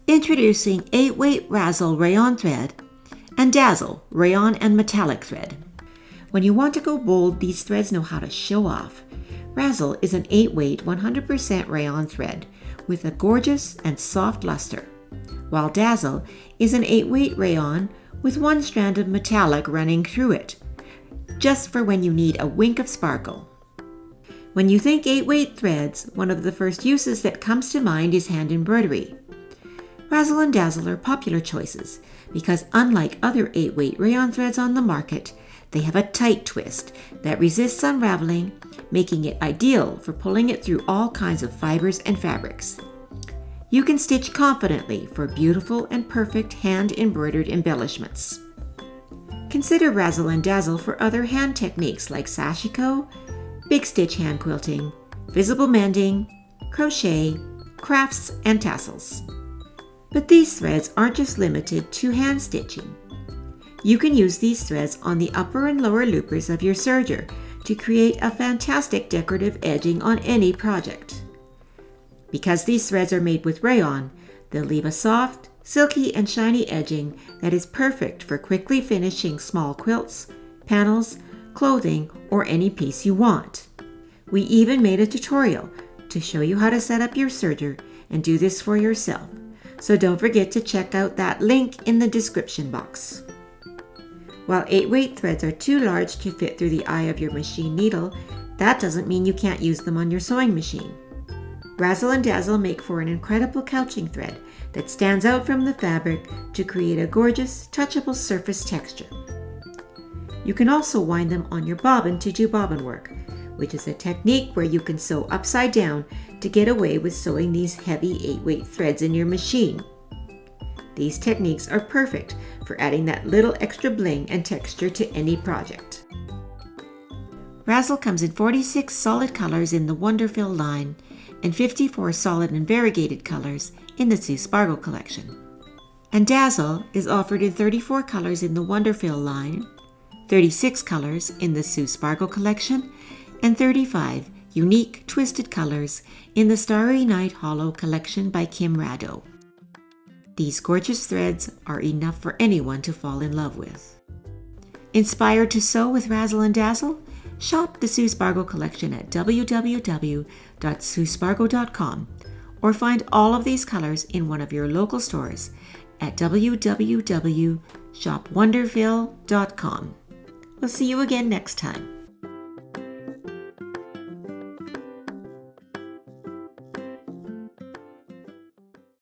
Introducing 8-weight Razzle Rayon Thread and Dazzle Rayon and Metallic Thread. When you want to go bold, these threads know how to show off. Razzle is an 8-weight 100% rayon thread with a gorgeous and soft luster, while Dazzle is an 8-weight rayon with one strand of metallic running through it, just for when you need a wink of sparkle. When you think 8-weight threads, one of the first uses that comes to mind is hand embroidery. Razzle and Dazzle are popular choices because unlike other 8-weight rayon threads on the market, they have a tight twist that resists unraveling, making it ideal for pulling it through all kinds of fibers and fabrics. You can stitch confidently for beautiful and perfect hand-embroidered embellishments. Consider Razzle and Dazzle for other hand techniques like sashiko, big stitch hand quilting, visible mending, crochet, crafts, and tassels. But these threads aren't just limited to hand stitching. You can use these threads on the upper and lower loopers of your serger to create a fantastic decorative edging on any project. Because these threads are made with rayon, they'll leave a soft, silky, and shiny edging that is perfect for quickly finishing small quilts, panels, clothing, or any piece you want. We even made a tutorial to show you how to set up your serger and do this for yourself. So don't forget to check out that link in the description box. While 8-weight threads are too large to fit through the eye of your machine needle, that doesn't mean you can't use them on your sewing machine. Razzle and Dazzle make for an incredible couching thread that stands out from the fabric to create a gorgeous, touchable surface texture. You can also wind them on your bobbin to do bobbin work, which is a technique where you can sew upside down to get away with sewing these heavy 8-weight threads in your machine. These techniques are perfect for adding that little extra bling and texture to any project. Razzle comes in 46 solid colors in the Wonderfill line and 54 solid and variegated colors in the Sue Spargo collection. And Dazzle is offered in 34 colors in the Wonderfill line, 36 colors in the Sue Spargo collection, and 35 unique twisted colors in the Starry Night Hollow collection by Kim Rado. These gorgeous threads are enough for anyone to fall in love with. Inspired to sew with Razzle and Dazzle? Shop the Sue Spargo collection at www.suespargo.com or find all of these colors in one of your local stores at www.shopwonderfill.com. We'll see you again next time.